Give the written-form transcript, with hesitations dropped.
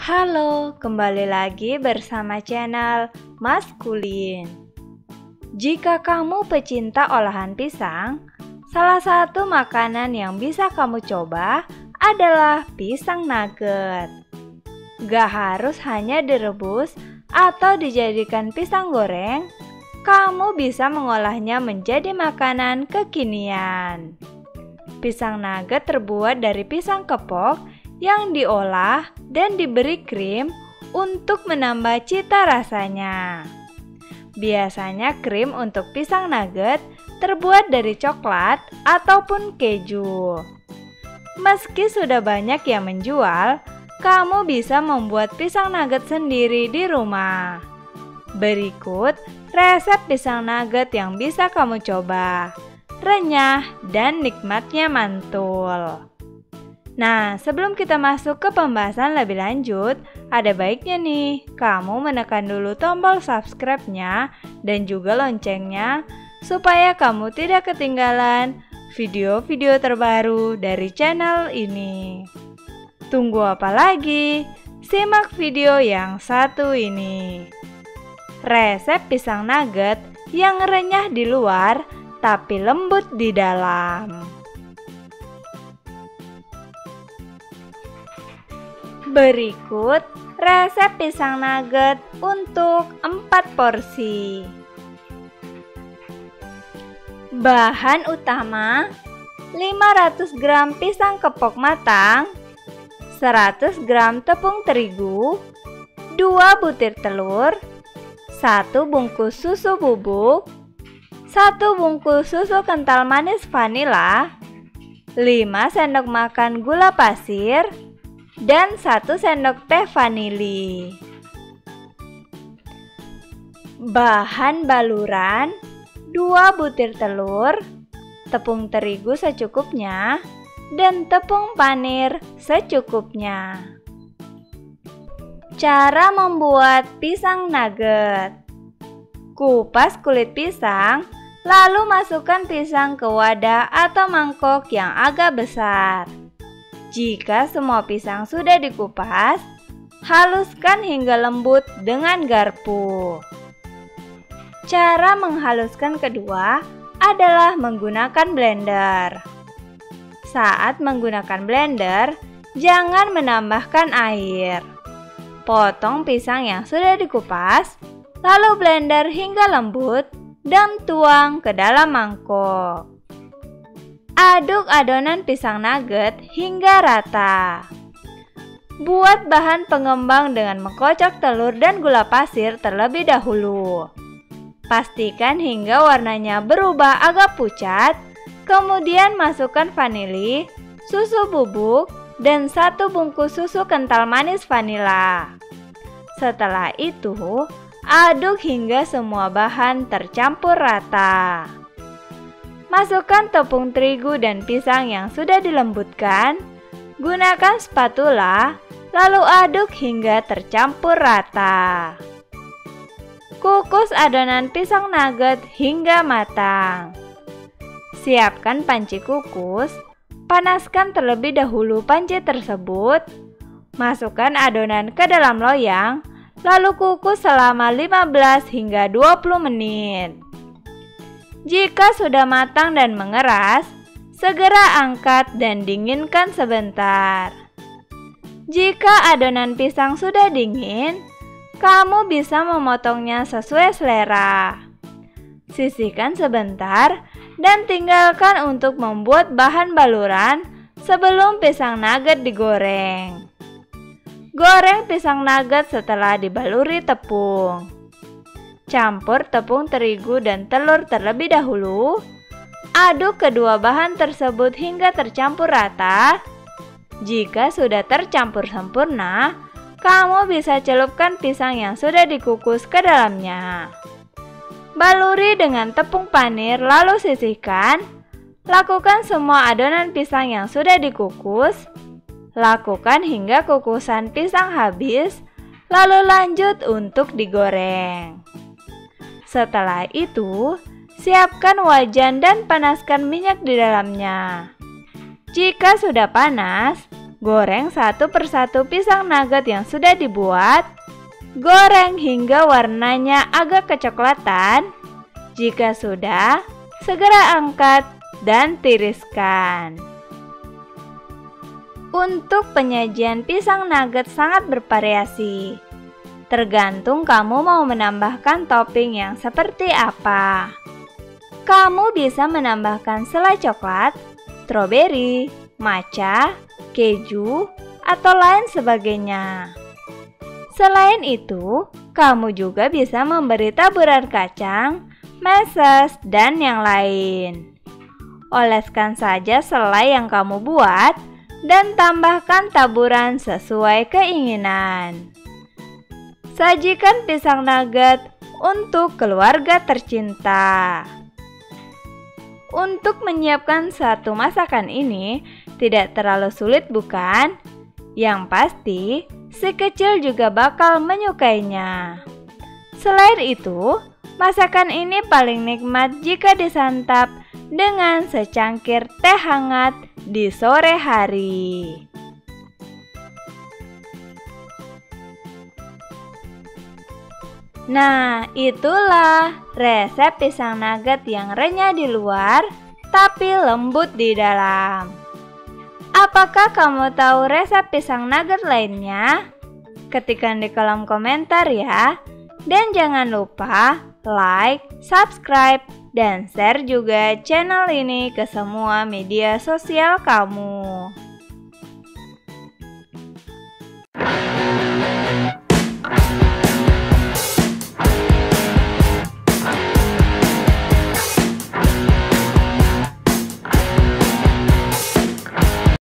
Halo, kembali lagi bersama channel Maskulin. Jika kamu pecinta olahan pisang, salah satu makanan yang bisa kamu coba adalah pisang nugget. Gak harus hanya direbus atau dijadikan pisang goreng, kamu bisa mengolahnya menjadi makanan kekinian. Pisang nugget terbuat dari pisang kepok yang diolah dan diberi krim untuk menambah cita rasanya. Biasanya krim untuk pisang nugget terbuat dari coklat ataupun keju. Meski sudah banyak yang menjual, kamu bisa membuat pisang nugget sendiri di rumah. Berikut resep pisang nugget yang bisa kamu coba. Renyah dan nikmatnya mantul. Nah, sebelum kita masuk ke pembahasan lebih lanjut, ada baiknya nih, kamu menekan dulu tombol subscribe-nya dan juga loncengnya, supaya kamu tidak ketinggalan video-video terbaru dari channel ini. Tunggu apa lagi? Simak video yang satu ini. Resep pisang nugget yang renyah di luar, tapi lembut di dalam. Berikut resep pisang nugget untuk 4 porsi. Bahan utama: 500 gram pisang kepok matang, 100 gram tepung terigu, 2 butir telur, 1 bungkus susu bubuk, 1 bungkus susu kental manis vanila, 5 sendok makan gula pasir, dan 1 sendok teh vanili. Bahan baluran: 2 butir telur, tepung terigu secukupnya, dan tepung panir secukupnya. Cara membuat pisang nugget: kupas kulit pisang, lalu masukkan pisang ke wadah atau mangkok yang agak besar. Jika semua pisang sudah dikupas, haluskan hingga lembut dengan garpu. Cara menghaluskan kedua adalah menggunakan blender. Saat menggunakan blender, jangan menambahkan air. Potong pisang yang sudah dikupas, lalu blender hingga lembut dan tuang ke dalam mangkok. Aduk adonan pisang nugget hingga rata. Buat bahan pengembang dengan mengkocok telur dan gula pasir terlebih dahulu. Pastikan hingga warnanya berubah agak pucat, kemudian masukkan vanili, susu bubuk, dan 1 bungkus susu kental manis vanila. Setelah itu, aduk hingga semua bahan tercampur rata. Masukkan tepung terigu dan pisang yang sudah dilembutkan. Gunakan spatula, lalu aduk hingga tercampur rata. Kukus adonan pisang nugget hingga matang. Siapkan panci kukus. Panaskan terlebih dahulu panci tersebut. Masukkan adonan ke dalam loyang, lalu kukus selama 15 hingga 20 menit. Jika sudah matang dan mengeras, segera angkat dan dinginkan sebentar. Jika adonan pisang sudah dingin, kamu bisa memotongnya sesuai selera. Sisihkan sebentar dan tinggalkan untuk membuat bahan baluran sebelum pisang nugget digoreng. Goreng pisang nugget setelah dibaluri tepung. Campur tepung terigu dan telur terlebih dahulu. Aduk kedua bahan tersebut hingga tercampur rata. Jika sudah tercampur sempurna, kamu bisa celupkan pisang yang sudah dikukus ke dalamnya. Baluri dengan tepung panir lalu sisihkan. Lakukan semua adonan pisang yang sudah dikukus. Lakukan hingga kukusan pisang habis, lalu lanjut untuk digoreng. Setelah itu, siapkan wajan dan panaskan minyak di dalamnya. Jika sudah panas, Goreng satu persatu pisang nugget yang sudah dibuat. Goreng hingga warnanya agak kecoklatan. Jika sudah, segera angkat dan tiriskan. Untuk penyajian pisang nugget sangat bervariasi. Tergantung kamu mau menambahkan topping yang seperti apa. Kamu bisa menambahkan selai coklat, stroberi, matcha, keju, atau lain sebagainya. Selain itu, kamu juga bisa memberi taburan kacang, meses, dan yang lain. Oleskan saja selai yang kamu buat dan tambahkan taburan sesuai keinginan. Sajikan pisang nugget untuk keluarga tercinta. Untuk menyiapkan satu masakan ini tidak terlalu sulit, bukan? Yang pasti, si kecil juga bakal menyukainya. Selain itu, masakan ini paling nikmat jika disantap dengan secangkir teh hangat di sore hari. Nah, itulah resep pisang nugget yang renyah di luar tapi lembut di dalam. Apakah kamu tahu resep pisang nugget lainnya? Ketikkan di kolom komentar ya. Dan jangan lupa like, subscribe, dan share juga channel ini ke semua media sosial kamu.